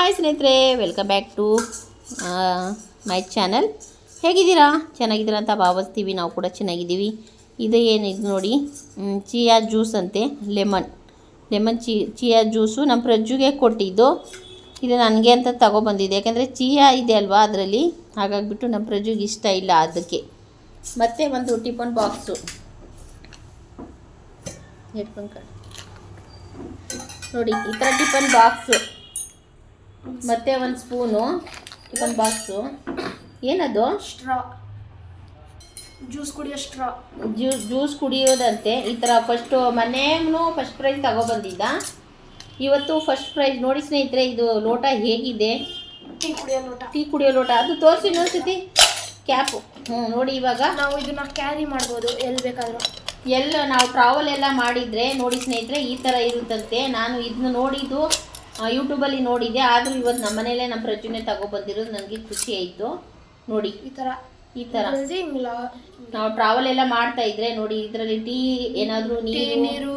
Hi ಸ್ನೇಹಿತರೆ, welcome back to my channel. ಹೇಗಿದ್ದೀರಾ? ಚೆನ್ನಾಗಿದ್ದೀರಾ ಅಂತ ಭಾವಿಸ್ತೀವಿ. ನಾವು ಕೂಡ ಚೆನ್ನಾಗಿದ್ದೀವಿ. ಇದು ಏನಿದು ನೋಡಿ, ಚಿಯಾ ಜ್ಯೂಸ್ ಅಂತೆ. ಲೆಮನ್ ಚಿಯಾ ಜ್ಯೂಸು ನಮ್ಮ ಪ್ರಜ್ಜುಗೆ ಕೊಟ್ಟಿದ್ದು. ಇದು ನನಗೆ ಅಂತ ತಗೊಬಂದಿದೆ, ಯಾಕೆಂದರೆ ಚಿಯಾ ಇದೆ ಅಲ್ವಾ ಅದರಲ್ಲಿ, ಹಾಗಾಗಿಬಿಟ್ಟು ನಮ್ಮ ಪ್ರಜ್ಜುಗೆ ಇಷ್ಟ ಇಲ್ಲ ಅದಕ್ಕೆ. ಮತ್ತು ಒಂದು ಟಿಫನ್ ಬಾಕ್ಸು ನೋಡಿ, ಈ ಥರ ಟಿಫನ್ ಬಾಕ್ಸು, ಮತ್ತು ಒಂದು ಸ್ಪೂನು, ಟಿಫನ್ ಬಾಕ್ಸು. ಏನದು? ಸ್ಟ್ರಾ, ಜ್ಯೂಸ್ ಕುಡಿಯೋ ಸ್ಟ್ರಾ. ಜ್ಯೂಸ್ ಕುಡಿಯೋದಂತೆ. ಈ ಥರ ಮೊನ್ನೆನೂ ಫಸ್ಟ್ ಪ್ರೈಸ್ ತಗೊಬಂದಿದ್ದ, ಇವತ್ತು ಫಸ್ಟ್ ಪ್ರೈಸ್. ನೋಡಿ ಸ್ನೇಹಿತರೆ, ಇದು ಲೋಟ ಹೇಗಿದೆ, ಟೀ ಕುಡಿಯೋ ಲೋಟ. ಅದು ತೋರಿಸಿ ಇನ್ನೊಂದ್ಸತಿ ಕ್ಯಾಪು. ನೋಡಿ, ಇವಾಗ ನಾವು ಇದನ್ನ ಕ್ಯಾರಿ ಮಾಡ್ಬೋದು ಎಲ್ಲಿ ಬೇಕಾದರೂ. ನಾವು ಟ್ರಾವೆಲ್ ಎಲ್ಲ ಮಾಡಿದರೆ ನೋಡಿ ಸ್ನೇಹಿತರೆ, ಈ ಥರ ಇರುತ್ತಂತೆ. ನಾನು ಇದನ್ನ ನೋಡಿದ್ದು ಯೂಟ್ಯೂಬಲ್ಲಿ ನೋಡಿದ್ದೆ, ಆದರೂ ಇವತ್ತು ನಮ್ಮ ಮನೇಲೆ ನಮ್ಮ ಪ್ರಜ್ಜುನೇ ತಗೊಬಂದಿರೋದು. ನನಗೆ ಖುಷಿ ಆಯಿತು. ನೋಡಿ ಈ ಥರ ನಾವು ಟ್ರಾವೆಲ್ ಎಲ್ಲ ಮಾಡ್ತಾ ಇದ್ರೆ ನೋಡಿ, ಇದರಲ್ಲಿ ಟೀ ಏನಾದರೂ ನೀರು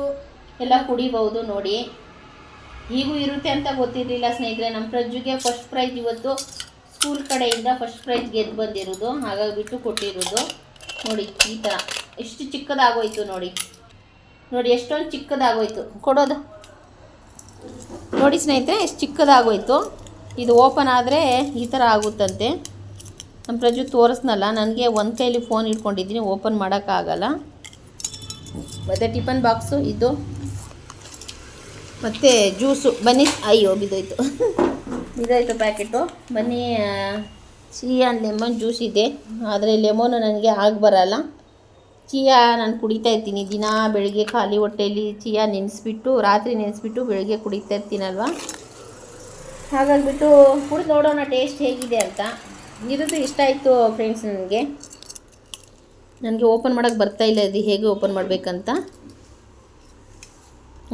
ಎಲ್ಲ ಕುಡಿಬಹುದು. ನೋಡಿ, ಹೀಗೂ ಇರುತ್ತೆ ಅಂತ ಗೊತ್ತಿರಲಿಲ್ಲ ಸ್ನೇಹಿತರೆ. ನಮ್ಮ ಪ್ರಜ್ಜುಗೆ ಫಸ್ಟ್ ಪ್ರೈಸ್ ಇವತ್ತು ಸ್ಕೂಲ್ ಕಡೆಯಿಂದ ಫಸ್ಟ್ ಪ್ರೈಸ್ ಗೆದ್ದು ಬಂದಿರೋದು, ಹಾಗಾಗಿಬಿಟ್ಟು ಕೊಟ್ಟಿರೋದು. ನೋಡಿ, ಈ ಥರ ಎಷ್ಟು ಚಿಕ್ಕದಾಗೋಯ್ತು ನೋಡಿ. ಎಷ್ಟೊಂದು ಚಿಕ್ಕದಾಗೋಯ್ತು ಕೊಡೋದು. ನೋಡಿ ಸ್ನೇಹಿತರೆ, ಎಷ್ಟು ಚಿಕ್ಕದಾಗೋಯ್ತು. ಇದು ಓಪನ್ ಆದರೆ ಈ ಥರ ಆಗುತ್ತಂತೆ. ನಮ್ಮ ಪ್ರಜ್ಜು ತೋರಿಸ್ನಲ್ಲ, ನನಗೆ ಒಂದು ಕೈಲಿ ಫೋನ್ ಇಟ್ಕೊಂಡಿದ್ದೀನಿ, ಓಪನ್ ಮಾಡೋಕ್ಕಾಗಲ್ಲ. ಮತ್ತು ಟಿಫನ್ ಬಾಕ್ಸು ಇದು, ಮತ್ತು ಜ್ಯೂಸು. ಬನ್ನಿ, ಅಯ್ಯೋ ಬಿದ್ದೋಯ್ತು ಪ್ಯಾಕೆಟು. ಬನ್ನಿ, ಚಿಯಾ ಲೆಮನ್ ಜ್ಯೂಸ್ ಇದೆ, ಆದರೆ ಲೆಮನ್ನು ನನಗೆ ಬರಲ್ಲ. ಚಿಯಾ ನಾನು ಕುಡಿತಾ ಇರ್ತೀನಿ ದಿನ ಬೆಳಗ್ಗೆ ಖಾಲಿ ಹೊಟ್ಟೆಯಲ್ಲಿ. ಚಿಯಾ ರಾತ್ರಿ ನೆನೆಸ್ಬಿಟ್ಟು ಬೆಳಗ್ಗೆ ಕುಡಿತಾ ಇರ್ತೀನಲ್ವ, ಹಾಗಾಗಿಬಿಟ್ಟು ಕುಡಿದು ನೋಡೋಣ ಟೇಸ್ಟ್ ಹೇಗಿದೆ ಅಂತ. ಇರೋದು ಇಷ್ಟ ಆಯಿತು ಫ್ರೆಂಡ್ಸ್. ನನಗೆ ಓಪನ್ ಮಾಡೋಕ್ಕೆ ಬರ್ತಾಯಿಲ್ಲ, ಇದು ಹೇಗೆ ಓಪನ್ ಮಾಡಬೇಕಂತ.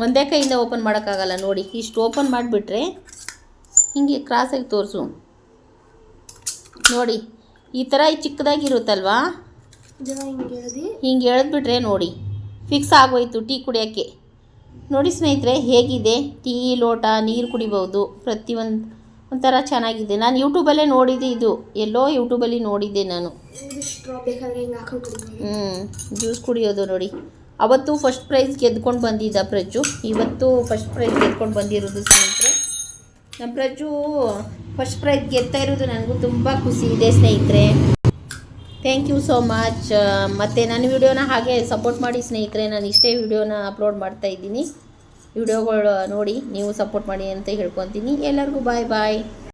ಒಂದೇ ಕೈಯಿಂದ ಓಪನ್ ಮಾಡೋಕ್ಕಾಗಲ್ಲ. ನೋಡಿ, ಇಷ್ಟು ಓಪನ್ ಮಾಡಿಬಿಟ್ರೆ ಹಿಂಗೆ ಕ್ರಾಸಾಗಿ ತೋರಿಸು. ನೋಡಿ, ಈ ಥರ ಚಿಕ್ಕದಾಗಿರುತ್ತಲ್ವಾ, ಹಿಂಗೆ ಎಳೆದ್ಬಿಟ್ರೆ ನೋಡಿ ಫಿಕ್ಸ್ ಆಗೋಯ್ತು ಟೀ ಕುಡಿಯೋಕ್ಕೆ. ನೋಡಿ ಸ್ನೇಹಿತರೆ, ಹೇಗಿದೆ. ಟೀ ಲೋಟ, ನೀರು ಕುಡಿಬೋದು, ಒಂಥರ ಚೆನ್ನಾಗಿದೆ. ನಾನು ಯೂಟ್ಯೂಬಲ್ಲೇ ನೋಡಿದ್ದೆ, ಇದು ಎಲ್ಲೋ ಯೂಟ್ಯೂಬಲ್ಲಿ ನೋಡಿದ್ದೆ ನಾನು. ಜ್ಯೂಸ್ ಕುಡಿಯೋದು ನೋಡಿ. ಅವತ್ತು ಫಸ್ಟ್ ಪ್ರೈಸ್ ಗೆದ್ಕೊಂಡು ಬಂದಿದ್ದ ಪ್ರಜ್ಜು, ಇವತ್ತು ಫಸ್ಟ್ ಪ್ರೈಸ್ ಗೆದ್ಕೊಂಡು ಬಂದಿರೋದು ಸ್ನೇಹಿತರೆ. ನಮ್ಮ ಪ್ರಜ್ಜು ಫಸ್ಟ್ ಪ್ರೈಸ್ ಗೆದ್ತಾ ಇರೋದು ನನಗೂ ತುಂಬ ಖುಷಿ ಇದೆ ಸ್ನೇಹಿತರೆ. Thank you so much. ಮತ್ತು ನನ್ನ ವಿಡಿಯೋನ ಹಾಗೆ ಸಪೋರ್ಟ್ ಮಾಡಿ ಸ್ನೇಹಿತರೆ. ನಾನು ಇಷ್ಟೇ ವಿಡಿಯೋನ ಅಪ್ಲೋಡ್ ಮಾಡ್ತಾಯಿದ್ದೀನಿ. ವಿಡಿಯೋಗಳು ನೋಡಿ ನೀವು ಸಪೋರ್ಟ್ ಮಾಡಿ ಅಂತ ಹೇಳ್ಕೊತೀನಿ. ಎಲ್ಲರಿಗೂ ಬಾಯ್.